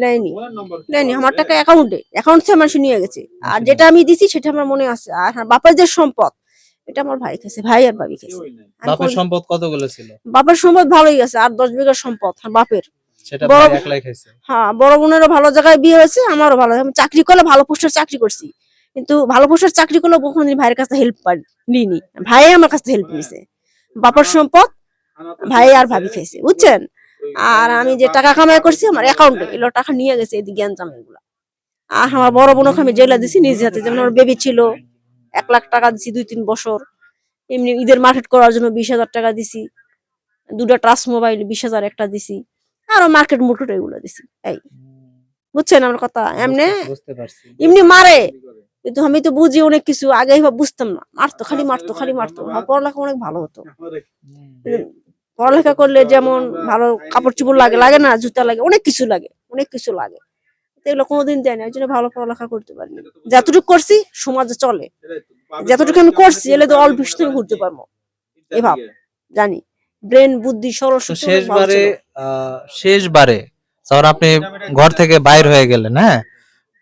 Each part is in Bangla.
নেয়নি, নেয়নি আমার টাকা অ্যাকাউন্ট থেকে মানুষ নিয়ে গেছে। আর যেটা আমি দিছি সেটা আমার মনে আছে। আর হ্যাঁ, বাপের যে সম্পদ এটা আমার ভাই খেয়েছে, ভাই আর ভাবি খেয়েছে। বাপের সম্পদ কতগুলো ছিল? বাপের সম্পদ ভালোই আছে, আর 10 বিঘা সম্পদ বাপের। সেটা বড় ভাই একলাই খাইছে? হ্যাঁ, বড় বোনেরও ভালো জায়গায় বিয়ে হয়েছে, আমারও ভালো। আমি চাকরি করলে ভালো পোস্টের চাকরি করছি, কিন্তু ভালো পোস্টের চাকরি করলে কোনোদিন ভাইয়ের কাছে হেল্প নিইনি। ভাই আমার কাছে হেল্প নিছে। বাপের সম্পদ ভাই আর ভাবি খাইছে, বুঝছেন। আর আমি যে টাকা কামাই করছি আমার অ্যাকাউন্টে এগুলো টাকা নিয়ে গেছে, এদিকে জ্ঞানজাম এগুলো। আর আমার বড় বোনকে আমি জেলা দিছি নিজে হাতে, যেমন আমার বেবি ছিল 1 লাখ টাকা দিছি 2-3 বছর। এমনি ঈদের মার্কেট করার জন্য 20,000 টাকা দিছি। 2টা টাচ মোবাইল 20,000 একটা দিছি। আরো মার্কেট মুটুট এগুলো দিছি। এই বুঝছেন আমার কথা। বুঝতে পারছি। এমনি মারে, কিন্তু আমি তো বুঝি অনেক কিছু, আগে বুঝতাম না। মারতো, খালি মারতো, খালি মারতো। পড়ালেখা অনেক ভালো হতো। পড়ালেখা করলে যেমন ভালো কাপড় চোপড় লাগে, লাগে না, জুতা লাগে, অনেক কিছু লাগে, অনেক কিছু লাগে। এগুলো কোনোদিন দেয় না, ওই জন্য ভালো পড়ালেখা করতে পারিনি। যতটুকু করছি সমাজে চলে, যতটুকু আমি করছি এলে তো অল্প তুমি ঘুরতে পারবো এভাব জানি। ব্রেন বুদ্ধি তো সরস্বতী শেষবারে যখন আপনি ঘর থেকে বাইর হয়ে গেলেন, হ্যাঁ,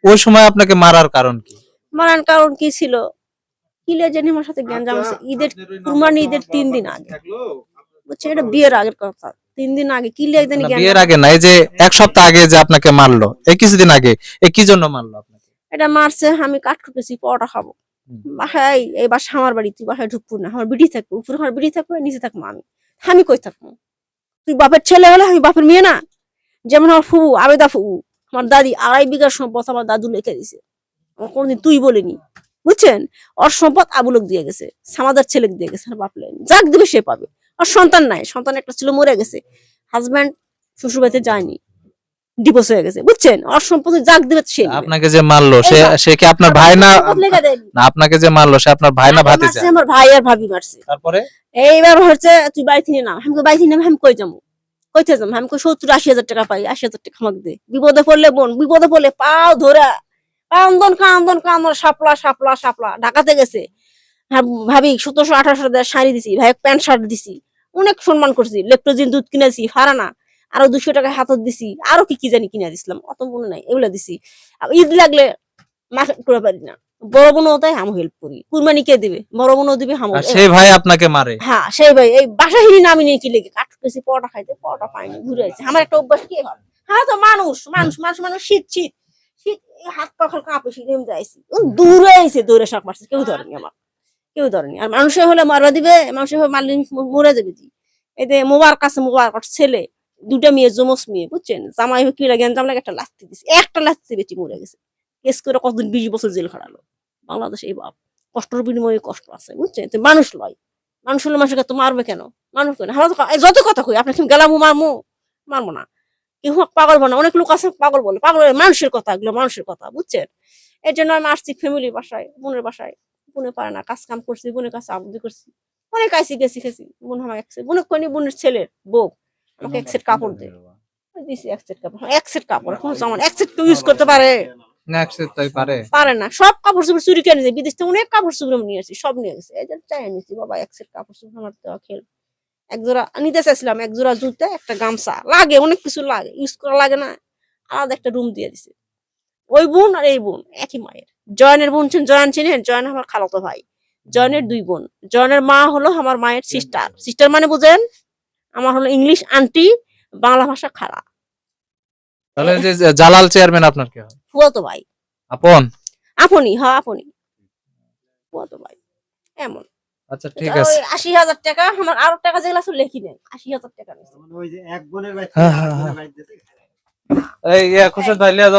ওই সময় আপনাকে মারার কারণ কি? মারার কারণ কি ছিল, কিলে জানি আমার সাথে গ্যাঞ্জাম আছে। কুরবানি ঈদের 3 দিন আগে, বুঝছেন, এটা বিয়ের আগের কথা। 3 দিন আগে কিলে একদিন বিয়ের আগে না, এই যে 1 সপ্তাহ আগে যে আপনাকে মারলো, এই কিছুদিন আগে, এই কি জন্য মারলো আপনাকে? এটা মারছে, আমি কাঠ খুঁটেছি পরোটা খাবো বাসায়। এই বাসা আমার বাড়ি, তুই বাসায় ঢুকবো না, আমার বিড়ি থাকবো উপরে, আমার বিড়ি থাকবো নিচে থাকবো আমি। আমি কই থাকবো? তুই বাপের ছেলে হলে আমি বাপের মেয়ে না? যেমন আমার ফুবু আবেদা ফুবু, আমার দাদি 2.5 বিঘা সম্পদ আমার দাদু লিখে দিছে, আমার কোনোদিন তুই বলিনি, বুঝছেন। ওর সম্পদ আবুলক দিয়ে গেছে, সামাদার ছেলে দিয়ে গেছে, আর বাপ লেন যাক দিবে সে পাবে। আর সন্তান নাই, সন্তান একটা ছিল মরে গেছে, হাজব্যান্ড শ্বশুর বাড়িতে যায়নি, ডিভোর্স হয়ে গেছে, বুঝছেন। ওর সম্পত্তি যাক দিবে সে নিবে। আপনাকে যে মারলো সে কি আপনার ভাই না? না, আপনাকে যে মারলো সে আপনার ভাই না ভাতিজা? আমার ভাই আর ভাবি মারছে। তারপরে এইবার হচ্ছে তুই বাড়ি থেকে না, আমি বাড়ি থেকে আমি কই যাবো, কইতে যাবো, আমি 70-80 হাজার টাকা পাই, 80 হাজার টাকা আমাকে দে। বিপদে পড়লে বোন, বিপদে পড়লে পাও ধরা কান্দন কান্দন কান্দন, সাপলা সাপলা সাপলা। ঢাকাতে গেছে, ভাবি 1700-1800 টাকা শাড়ি দিছি, ভাই প্যান্ট শার্ট দিছি, অনেক সম্মান করছি, লেকটোজিন দুধ কিনেছি ফারানা, আরো 200 টাকা হাতত দিছি, আরো কি কি জানি কিনে দিছিলাম, অত মনে নাই, এগুলা দিছি। ঈদ লাগলে মার্কেট করে পারি না, বড় বোনও তাই আমি হেল্প করি। কুরবানি কে দিবে, বড় বোনও দিবে, হামও। সেই ভাই আপনাকে মারে? হ্যাঁ, সেই ভাই। এই বাসা হিনি নামি নিয়ে কি লেগে কাঠ পেয়েছি পরোটা খাইতে, পরোটা পাইনি, ঘুরে আসছে। আমার একটা অভ্যাস কি ভাবে, হ্যাঁ তো মানুষ মানুষ মানুষ মানুষ শীত শীত শীত, হাত পা কাঁপে, শীত এমনি যাইছি, দূরে আইছে, দৌড়ে শাক মারছে, কেউ ধরেনি আমার, কেউ ধরেনি। আর মানুষের হলে মারবা দিবে, মানুষের হলে মারলে মরে যাবে। এই যে মোবার কাছে মোবার ছেলে 2টা মেয়ে, জমস মেয়ে, বুঝছেন। জামাই কি লাগে জাম লাগে, একটা লাথি দিছে, একটা লাথি বেশি মরে গেছে। কেস করে কতদিন 20 বছর জেল খাটালো। বাংলাদেশে এই বাপ, কষ্টের বিনিময়ে কষ্ট আছে, বুঝছেন। তো মানুষ লয়, মানুষ হলে মানুষকে তো মারবে কেন? মানুষ কেন যত কথা কই, আপনাকে গেলামু মারমু, মারবো না। কেউ পাগল বলে না, অনেক লোক আছে পাগল বলে, পাগল মানুষের কথা, এগুলো মানুষের কথা, বুঝছেন। এই জন্য আমি আসছি ফ্যামিলির বাসায়, বোনের বাসায়। বোনে পারে না, কাজ কাম করছি, বোনের কাছে আবদি করছি, অনেক আইসি গেছি খেছি। বোন আমার বোনের কইনি, বোনের ছেলের বউ আমাকে 1 সেট কাপড় দে, দিছি 1 সেট কাপড়। 1 সেট কাপড় এখন যেমন 1 সেট কেউ ইউজ করতে পারে না? তাই পারে? পারে না। সব কাপড় চোপড় চুরি করে নিয়েছে, বিদেশ থেকে অনেক কাপড় চোপড় নিয়ে আসছি, সব নিয়ে গেছে। এই যে চাই নিয়েছি বাবা 1 সেট কাপড় চোপড় আমার দেওয়া খেল। এক জোড়া নিতে চাইছিলাম, 1 জোড়া জুতা, একটা গামছা লাগে, অনেক কিছু লাগে, ইউজ করা লাগে না, আলাদা একটা রুম দিয়ে দিছে। ওই বোন আর এই বোন একই মায়ের। জয়নের বোন জয়ন চিনেন? জয়ন আমার খালাতো ভাই। জয়নের 2 বোন। জয়নের মা হলো আমার মায়ের সিস্টার, সিস্টার মানে বুঝেন, আমার হলো ইংলিশ আন্টি, বাংলা ভাষা খালা। তাহলে যে জালাল চেয়ারম্যান আপনার কি হয়? ফুয়াতো ভাই। আপন? আপনি, হ্যাঁ আপনি, ফুয়াতো ভাই। এমন। আচ্ছা ঠিক আছে। 80,000 টাকা আমার, আরো টাকা যেগুলো আছে লেখি নেই, 80,000 টাকা। ওই যে এক বোনের এই খুশি ভাই লিয়া